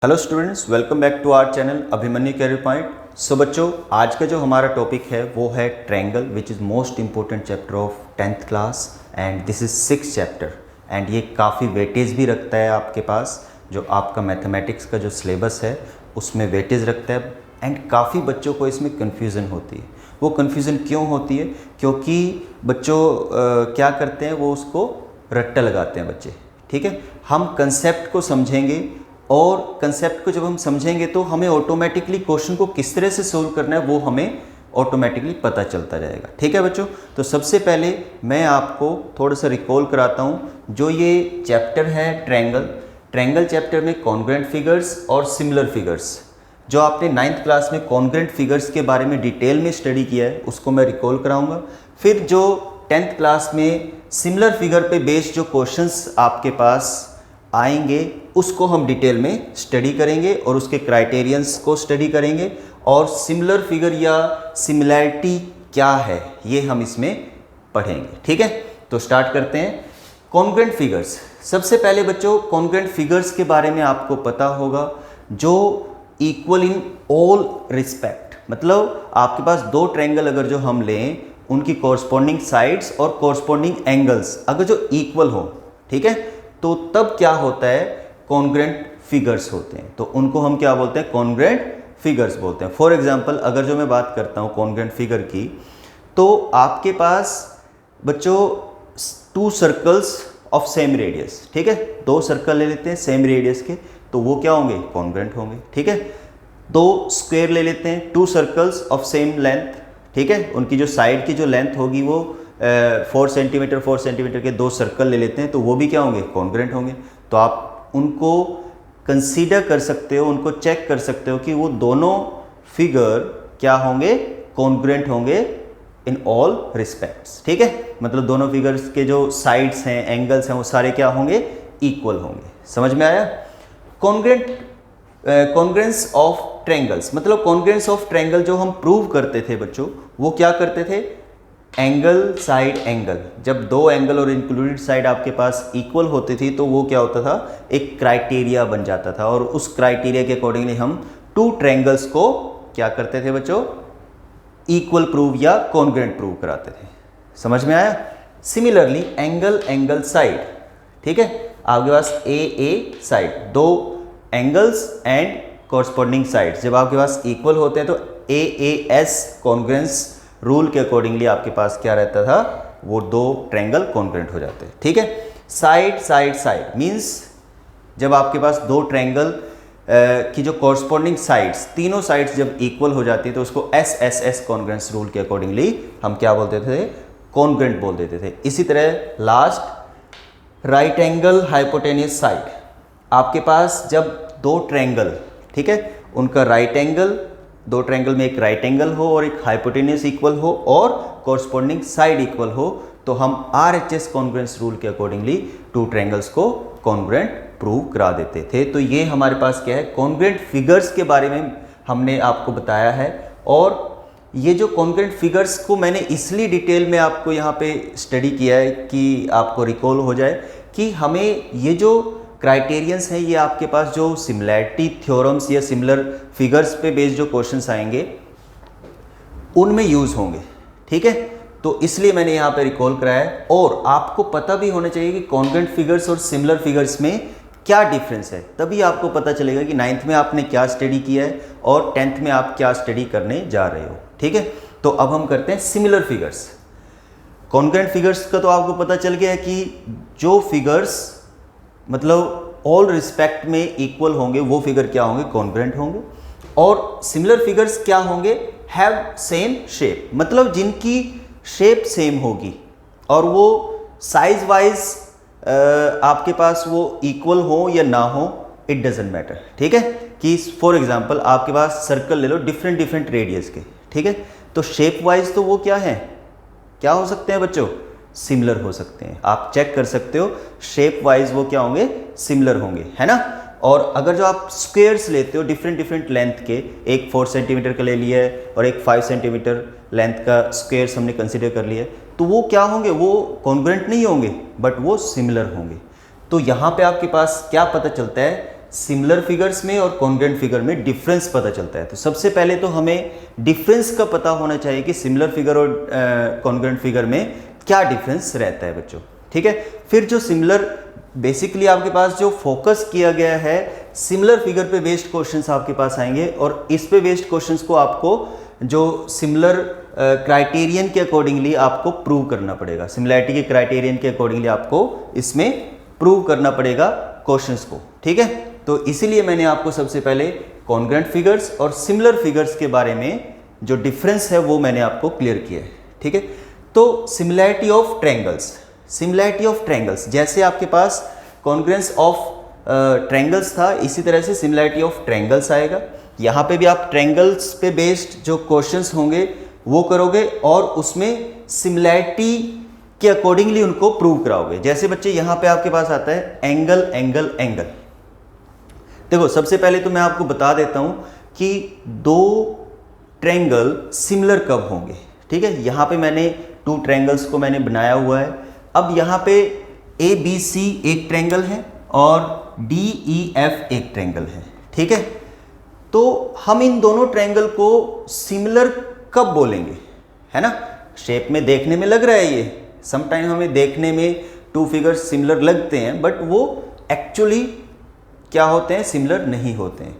Hello students, welcome back to our channel Abhimanyu career point. So बच्चों, आज का जो हमारा टॉपिक है वो है triangle, which is most important chapter of 10th class and this is 6th chapter. And ये काफ़ी वेटेज भी रखता है आपके पास, जो आपका मैथमेटिक्स का जो सिलेबस है उसमें वेटेज रखता है। एंड काफ़ी बच्चों को इसमें कन्फ्यूज़न होती है। वो कन्फ्यूज़न क्यों होती है? क्योंकि बच्चों क्या करते हैं, वो उसको रट्टा लगाते हैं बच्चे। ठीक है, हम कंसेप्ट को समझेंगे और कंसेप्ट को जब हम समझेंगे तो हमें ऑटोमेटिकली क्वेश्चन को किस तरह से सोल्व करना है वो हमें ऑटोमेटिकली पता चलता जाएगा। ठीक है बच्चों, तो सबसे पहले मैं आपको थोड़ा सा रिकॉल कराता हूँ। जो ये चैप्टर है ट्रायंगल चैप्टर में कॉन्ग्रुएंट फिगर्स और सिमिलर फिगर्स, जो आपने 9th क्लास में कॉन्ग्रुएंट फिगर्स के बारे में डिटेल में स्टडी किया है उसको मैं रिकॉल कराऊंगा। फिर जो 10th क्लास में सिमिलर फिगर पे बेस्ड जो क्वेश्चंस आपके पास आएंगे उसको हम डिटेल में स्टडी करेंगे और उसके क्राइटेरियंस को स्टडी करेंगे, और सिमिलर फिगर या सिमिलैरिटी क्या है ये हम इसमें पढ़ेंगे। ठीक है, तो स्टार्ट करते हैं। कॉन्ग्रुएंट फिगर्स, सबसे पहले बच्चों कॉन्ग्रुएंट फिगर्स के बारे में आपको पता होगा, जो इक्वल इन ऑल रिस्पेक्ट। मतलब आपके पास दो ट्रायंगल अगर जो हम लें, उनकी कॉरस्पॉन्डिंग साइड्स और कॉरस्पॉन्डिंग एंगल्स अगर जो इक्वल हो, ठीक है, तो तब क्या होता है, कॉन्ग्रुएंट फिगर्स होते हैं। तो उनको हम क्या बोलते हैं, कॉन्ग्रुएंट फिगर्स बोलते हैं। फॉर एग्जांपल अगर जो मैं बात करता हूँ कॉन्ग्रुएंट फिगर की, तो आपके पास बच्चों to circles of same radius, ठीक है, दो सर्कल ले लेते हैं सेम रेडियस के, तो वो क्या होंगे, कॉन्ग्रुएंट होंगे। ठीक है, दो स्क्वायर ले लेते हैं, to circles of same length, ठीक है, उनकी जो साइड की जो लेंथ होगी वो 4 सेंटीमीटर के दो सर्कल ले लेते हैं, तो वो भी क्या होंगे, कॉन्ग्रुएंट होंगे। तो आप उनको कंसीडर कर सकते हो, उनको चेक कर सकते हो कि वो दोनों फिगर क्या होंगे, कॉन्ग्रुएंट होंगे इन ऑल रिस्पेक्ट्स। ठीक है, मतलब दोनों फिगर्स के जो साइड्स हैं, एंगल्स हैं, वो सारे क्या होंगे, इक्वल होंगे। समझ में आया? कॉन्ग्रुएंस ऑफ ट्रायंगल्स, मतलब कॉन्ग्रुएंस ऑफ ट्रायंगल जो हम प्रूव करते थे बच्चों, वो क्या करते थे, एंगल साइड एंगल। जब दो एंगल और इंक्लूडेड साइड आपके पास इक्वल होती थी तो वो क्या होता था, एक क्राइटेरिया बन जाता था, और उस क्राइटेरिया के अकॉर्डिंगली हम टू ट्रायंगल्स को क्या करते थे बच्चों, इक्वल प्रूव या कॉन्ग्रुएंट प्रूव कराते थे। समझ में आया? सिमिलरली एंगल साइड, ठीक है, आपके पास ए साइड, दो एंगल्स एंड कॉरस्पॉन्डिंग साइड्स जब आपके पास इक्वल होते हैं तो एस कॉन्ग्रुएंस रूल के अकॉर्डिंगली आपके पास क्या रहता था, वो दो ट्रायंगल कॉन्ग्रुएंट हो जाते हैं। ठीक है, साइड मींस जब आपके पास दो ट्रायंगल की जो कॉरस्पॉन्डिंग साइड्स, तीनों साइड्स जब इक्वल हो जाती है तो उसको एस कॉन्ग्रुएंस रूल के अकॉर्डिंगली हम क्या बोलते थे, कॉन्ग्रुएंट बोल देते थे। इसी तरह last, right angle hypotenuse side, आपके पास जब दो ट्रायंगल, ठीक है, उनका राइट एंगल, दो ट्रायंगल में एक राइट एंगल हो और एक हाइपोटेन्यूस इक्वल हो और कॉरस्पॉन्डिंग साइड इक्वल हो, तो हम RHS कॉन्ग्रुएंस रूल के अकॉर्डिंगली टू ट्रायंगल्स को कॉन्ग्रुएंट प्रूव करा देते थे। तो ये हमारे पास क्या है, कॉन्ग्रुएंट फिगर्स के बारे में हमने आपको बताया है। और ये जो कॉन्ग्रुएंट फिगर्स को मैंने इसलिए डिटेल में आपको यहाँ पे स्टडी किया है कि आपको रिकॉल हो जाए कि हमें ये जो क्राइटेरियंस हैं, ये आपके पास जो सिमिलैरिटी थ्योरम्स या सिमिलर फिगर्स पे बेस्ड जो क्वेश्चंस आएंगे उनमें यूज़ होंगे। ठीक है, तो इसलिए मैंने यहाँ पे रिकॉल कराया है। और आपको पता भी होना चाहिए कि कॉन्ग्रुएंट फिगर्स और सिमिलर फिगर्स में क्या डिफरेंस है, तभी आपको पता चलेगा कि 9th में आपने क्या स्टडी किया है और 10th में आप क्या स्टडी करने जा रहे हो। ठीक है, तो अब हम करते हैं सिमिलर फिगर्स। कॉन्ग्रुएंट फिगर्स का तो आपको पता चल गया है कि जो फिगर्स मतलब ऑल रिस्पेक्ट में इक्वल होंगे वो फिगर क्या होंगे, कॉन्ग्रुएंट होंगे। और सिमिलर फिगर्स क्या होंगे, हैव सेम शेप, मतलब जिनकी शेप सेम होगी और वो साइज वाइज आपके पास वो इक्वल हो या ना हो, इट डजेंट मैटर। ठीक है, कि फॉर एग्जांपल आपके पास सर्कल ले लो डिफरेंट रेडियस के, ठीक है, तो शेप वाइज तो वो क्या है, क्या हो सकते हैं बच्चों, सिमिलर हो सकते हैं। आप चेक कर सकते हो, शेप वाइज वो क्या होंगे, सिमिलर होंगे, है ना। और अगर जो आप स्क्वायर्स लेते हो डिफरेंट लेंथ के, एक 4 सेंटीमीटर का ले लिया है और एक 5 सेंटीमीटर लेंथ का स्क्वायर्स हमने कंसिडर कर लिया है, तो वो क्या होंगे, वो कॉन्ग्रुएंट नहीं होंगे बट वो सिमिलर होंगे। तो यहाँ पे आपके पास क्या पता चलता है, सिमिलर फिगर्स में और कॉन्ग्रुएंट फिगर में डिफरेंस पता चलता है। तो सबसे पहले तो हमें डिफरेंस का पता होना चाहिए कि सिमिलर फिगर और कॉन्ग्रुएंट फिगर में क्या डिफरेंस रहता है बच्चों, ठीक है। फिर जो सिमिलर, बेसिकली आपके पास जो फोकस किया गया है सिमिलर फिगर पे बेस्ड क्वेश्चंस आपके पास आएंगे, और इस पे बेस्ड क्वेश्चंस को आपको जो सिमिलर क्राइटेरियन के अकॉर्डिंगली आपको प्रूव करना पड़ेगा, सिमिलैरिटी के क्राइटेरियन के अकॉर्डिंगली आपको इसमें प्रूव करना पड़ेगा क्वेश्चंस को, ठीक है। तो इसीलिए मैंने आपको सबसे पहले कॉन्ग्रुएंट फिगर्स और सिमिलर फिगर्स के बारे में जो डिफरेंस है वो मैंने आपको क्लियर किया है, ठीक है। तो similarity of triangles, similarity of triangles, जैसे आपके पास कॉन्ग्रुएंस ऑफ ट्रायंगल्स था, इसी तरह से सिमिलैरिटी ऑफ ट्रायंगल्स आएगा। यहाँ पे भी आप ट्रायंगल्स पे बेस्ड जो क्वेश्चंस होंगे वो करोगे और उसमें सिमिलैरिटी के अकॉर्डिंगली उनको प्रूव कराओगे। जैसे बच्चे यहाँ पे आपके पास आता है एंगल एंगल एंगल। देखो सबसे पहले तो मैं आपको बता देता हूँ कि दो ट्रायंगल सिमिलर कब होंगे, ठीक है। यहाँ पे मैंने 2 ट्रायंगल्स को मैंने बनाया हुआ है। अब यहाँ पे ABC एक ट्रायंगल है और DEF एक ट्रायंगल है, ठीक है। तो हम इन दोनों ट्रायंगल को सिमिलर कब बोलेंगे, है ना। शेप में देखने में लग रहा है ये, समटाइम हमें देखने में 2 फिगर्स सिमिलर लगते हैं, बट वो एक्चुअली क्या होते हैं, सिमिलर नहीं होते हैं।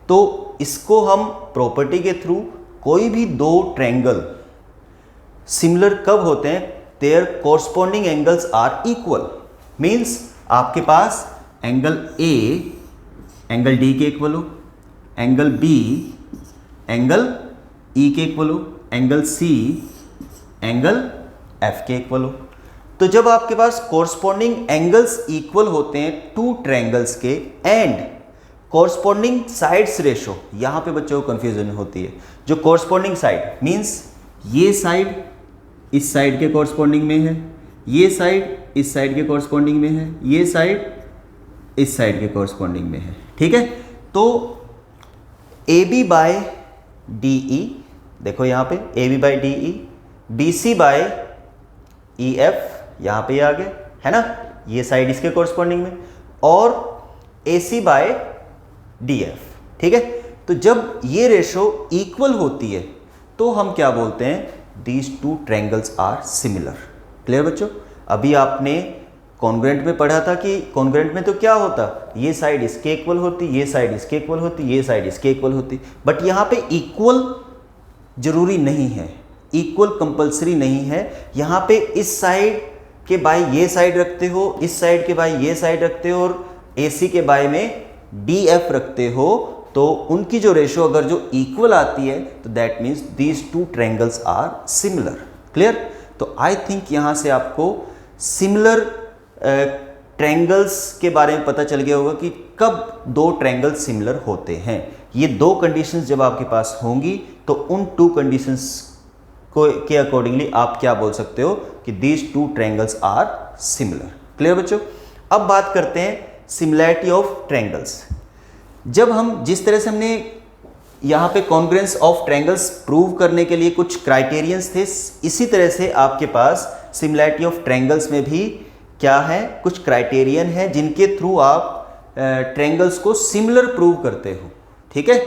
तो इसको हम प्रॉपर्टी के थ्रू कोई भी 2 ट्रायंगल सिमिलर कब होते हैं, there corresponding angles are equal. Means आपके पास एंगल A एंगल D के इक्वल हो, एंगल B एंगल E के इक्वल हो, एंगल C एंगल F के इक्वल हो। तो जब आपके पास कोरस्पॉन्डिंग एंगल्स इक्वल होते हैं 2 ट्रायंगल्स के एंड कोरस्पॉन्डिंग साइड्स रेशो, यहां पे बच्चों को कंफ्यूजन होती है। जो कोरस्पॉन्डिंग साइड मींस ये साइड इस साइड के कोरस्पॉन्डिंग में है, ये साइड इस साइड के कोरस्पॉन्डिंग में है, ये साइड इस साइड के कोरस्पॉन्डिंग में है, ठीक है। तो AB बाय DE, देखो यहाँ पे AB by DE, BC by EF, यहाँ पे आ गया है ना, ये साइड इसके कोरस्पॉन्डिंग में, और AC बाय DF, ठीक है। तो जब ये रेशो इक्वल होती है तो हम क्या बोलते हैं, these 2 triangles are similar. Clear बच्चों। अभी आपने कॉन्ग्रुएंट में पढ़ा था कि कॉन्ग्रुएंट में तो क्या होता, ये साइड इसके इक्वल होती, ये साइड इसके इक्वल होती, ये साइड इसके इक्वल होती, बट यहाँ पे इक्वल जरूरी नहीं है, इक्वल कंपलसरी नहीं है। यहाँ पे इस साइड के बाय ये साइड रखते हो, इस साइड के बाय ये साइड रखते हो, और AC के बाय में DF रखते हो, तो उनकी जो रेशो अगर जो इक्वल आती है तो that means these 2 triangles are similar. Clear. तो आई थिंक यहाँ से आपको सिमिलर ट्रायंगल्स के बारे में पता चल गया होगा कि कब 2 ट्रायंगल सिमिलर होते हैं। ये 2 कंडीशंस जब आपके पास होंगी तो उन 2 कंडीशंस को के अकॉर्डिंगली आप क्या बोल सकते हो कि these 2 triangles are similar. Clear बच्चों। अब बात करते हैं सिमिलैरिटी ऑफ ट्रायंगल्स। जब हम जिस तरह से हमने यहाँ पे कॉन्ग्रुएंस ऑफ ट्रायंगल्स प्रूव करने के लिए कुछ क्राइटेरियंस थे, इसी तरह से आपके पास सिमिलैरिटी ऑफ ट्रायंगल्स में भी क्या है, कुछ क्राइटेरियन है जिनके थ्रू आप ट्रायंगल्स को सिमिलर प्रूव करते हो, ठीक है।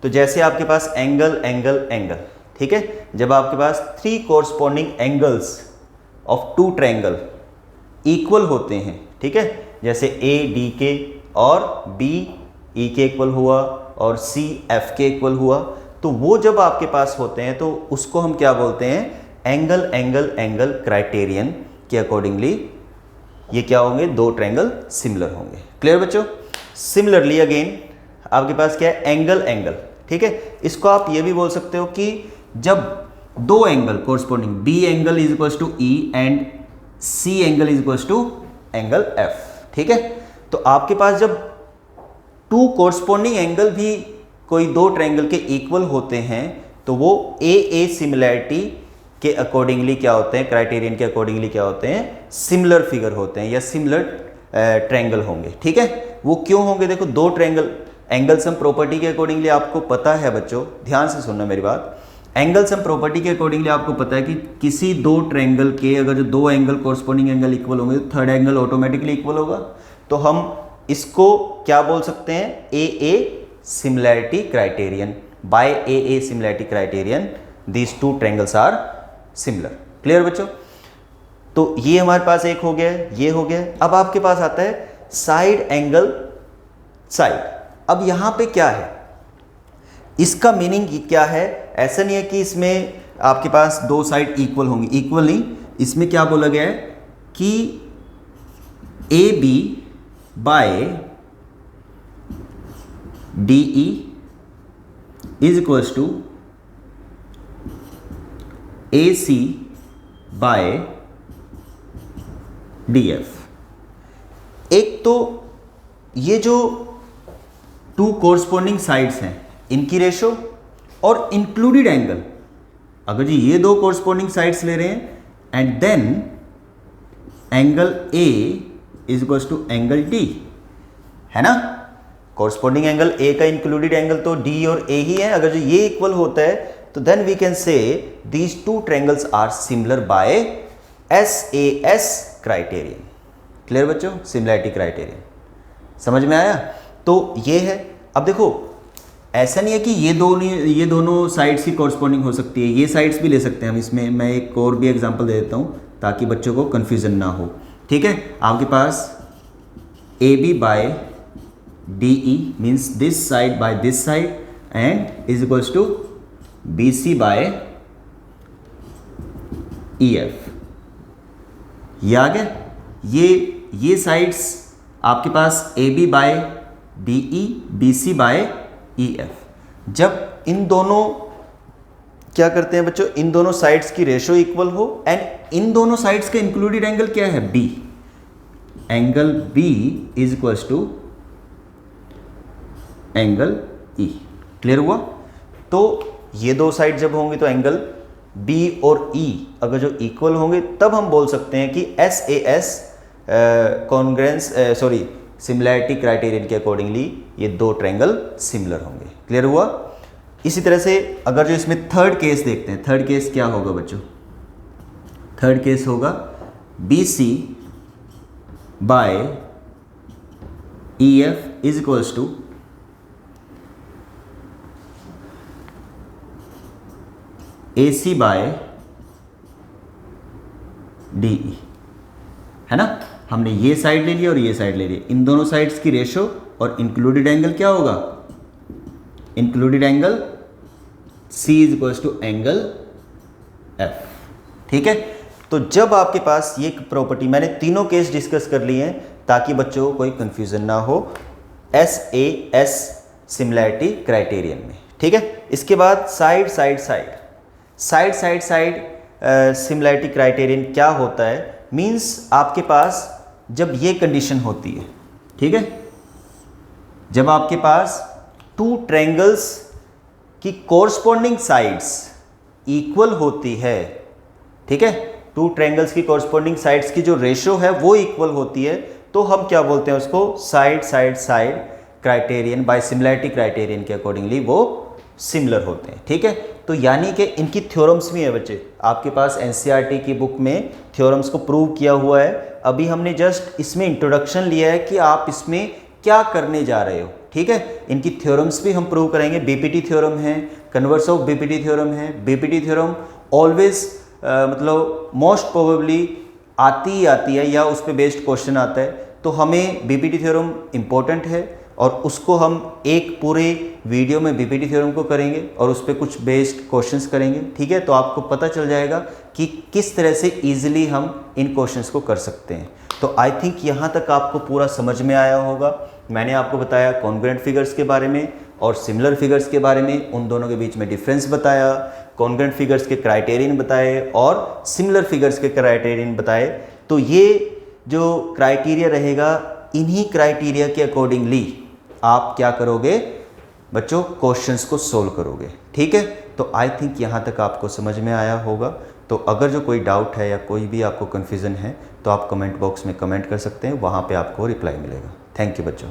तो जैसे आपके पास एंगल एंगल एंगल, ठीक है। जब आपके पास 3 corresponding angles of 2 triangle equal होते हैं, ठीक है, जैसे A D के और B E के इक्वल हुआ और C F के इक्वल हुआ, तो वो जब आपके पास होते हैं तो उसको हम क्या बोलते हैं, एंगल एंगल एंगल क्राइटेरियन के अकॉर्डिंगली ये क्या होंगे, 2 ट्रायंगल सिमिलर होंगे। क्लियर बच्चों। सिमिलरली अगेन आपके पास क्या है, एंगल एंगल, ठीक है। इसको आप ये भी बोल सकते हो कि जब 2 angle corresponding B angle is equals to E and C angle is equals to angle F, ठीक है। तो आपके पास जब 2 कोरस्पॉन्डिंग एंगल भी कोई 2 ट्रायंगल के इक्वल होते हैं तो वो AA सिमिलैरिटी के अकॉर्डिंगली क्या होते हैं, क्राइटेरियन के अकॉर्डिंगली क्या होते हैं, सिमिलर फिगर होते हैं या सिमिलर ट्रायंगल होंगे, ठीक है। वो क्यों होंगे, देखो 2 ट्रायंगल, एंगल सम प्रॉपर्टी के अकॉर्डिंगली आपको पता है बच्चों, ध्यान से सुनना मेरी बात। एंगल सम प्रॉपर्टी के अकॉर्डिंगली आपको पता है कि किसी 2 ट्रायंगल के अगर जो 2 एंगल कोरस्पॉन्डिंग एंगल इक्वल होंगे तो 3rd एंगल ऑटोमेटिकली इक्वल होगा। तो हम इसको क्या बोल सकते हैं, a a similarity criterion. By a a similarity criterion these two triangles are similar. Clear बच्चों? तो ये हमारे पास एक हो गया, ये हो गया. अब आपके पास आता है साइड एंगल साइड. अब यहां पे क्या है, इसका मीनिंग क्या है? ऐसा नहीं है कि इसमें आपके पास दो साइड इक्वल होंगी, इक्वल नहीं. इसमें क्या बोला गया है कि A B by D E is equals to A C by D F. एक तो ये जो टू कोरस्पॉन्डिंग साइड्स हैं इनकी रेशो और इंक्लूडेड एंगल, अगर जी ये दो कोरस्पॉन्डिंग साइड्स ले रहे हैं and then angle A is equals to angle D, है ना. कोरस्पॉन्डिंग एंगल ए का इंक्लूडेड एंगल तो डी और ए ही है. अगर जो ये इक्वल होता है तो then we can say these two triangles are similar by SAS criterion. Clear बच्चों? सिमिलैरिटी क्राइटेरियन समझ में आया? तो ये है. अब देखो ऐसा नहीं है कि ये दोनों साइड्स की कॉरस्पॉन्डिंग हो सकती है, ये साइड्स भी ले सकते हैं हम. इसमें मैं एक और भी एग्जांपल दे देता हूँ ताकि बच्चों को कन्फ्यूजन ना हो. ठीक है, आपके पास A B by D E means this side by this side and is equals to B C by E F. ये आ गया. ये साइड्स आपके पास A B by D E, B C by E F. जब इन दोनों क्या करते हैं बच्चों, इन दोनों साइड्स की रेशो इक्वल हो एंड इन दोनों साइड्स का इंक्लूडेड एंगल क्या है, B. Angle B is equals to angle E. Clear हुआ? तो ये दो साइड जब होंगे तो एंगल बी और ई अगर जो इक्वल होंगे तब हम बोल सकते हैं कि SAS कॉन्ग्रेंस सिमिलैरिटी क्राइटेरियन के अकॉर्डिंगली ये दो ट्रायंगल सिमिलर होंगे. क्लियर हुआ? इसी तरह से अगर जो इसमें थर्ड केस देखते हैं, थर्ड केस क्या होगा बच्चों? थर्ड केस होगा BC by EF is equals to AC by DE, है ना. हमने ये साइड ले लिया और ये साइड ले लिया. इन दोनों साइड्स की रेशो और इंक्लूडेड एंगल क्या होगा? Included angle C is equals to angle F. ठीक है. तो जब आपके पास ये प्रॉपर्टी, मैंने तीनों केस डिस्कस कर लिए हैं ताकि बच्चों को कोई कंफ्यूजन ना हो SAS सिमिलैरिटी क्राइटेरियन में. ठीक है. इसके बाद साइड सिमिलैरिटी क्राइटेरियन क्या होता है? मींस आपके पास जब ये कंडीशन होती है, ठीक है, जब आपके पास टू ट्रायंगल्स की कोरस्पॉन्डिंग साइड्स इक्वल होती है, ठीक है, टू ट्रायंगल्स की कोरस्पॉन्डिंग साइड्स की जो रेशो है वो इक्वल होती है, तो हम क्या बोलते हैं उसको? Side criterion by similarity criterion के अकॉर्डिंगली वो सिमिलर होते हैं. ठीक है. तो यानी कि इनकी थ्योरम्स भी है बच्चे, आपके पास NCERT की बुक में थ्योरम्स को प्रूव किया हुआ है. अभी हमने जस्ट इसमें इंट्रोडक्शन लिया है कि आप इसमें क्या करने जा रहे हो. ठीक है. इनकी थ्योरम्स भी हम प्रूव करेंगे. BPT थ्योरम है, कन्वर्स ऑफ BPT थ्योरम है. BPT थ्योरम ऑलवेज मतलब मोस्ट प्रोबेबली आती ही आती है या उस पर बेस्ड क्वेश्चन आता है. तो हमें BPT थ्योरम इम्पोर्टेंट है और उसको हम एक पूरे वीडियो में BPT थ्योरम को करेंगे और उस पर कुछ बेस्ड क्वेश्चंस करेंगे. ठीक है. तो आपको पता चल जाएगा कि किस तरह से इजीली हम इन क्वेश्चंस को कर सकते हैं. तो आई थिंक यहाँ तक आपको पूरा समझ में आया होगा. मैंने आपको बताया कॉन्ग्रुएंट फिगर्स के बारे में और सिमिलर फिगर्स के बारे में, उन दोनों के बीच में डिफरेंस बताया, कॉन्ग्रुएंट फिगर्स के क्राइटेरियन बताए और सिमिलर फिगर्स के क्राइटेरियन बताए. तो ये जो क्राइटेरिया रहेगा, इन्हीं क्राइटेरिया के अकॉर्डिंगली आप क्या करोगे बच्चों? क्वेश्चंस को सोल्व करोगे. ठीक है. तो आई थिंक यहाँ तक आपको समझ में आया होगा. तो अगर जो कोई डाउट है या कोई भी आपको कन्फ्यूज़न है तो आप कमेंट बॉक्स में कमेंट कर सकते हैं, वहाँ पे आपको रिप्लाई मिलेगा. थैंक यू बच्चों.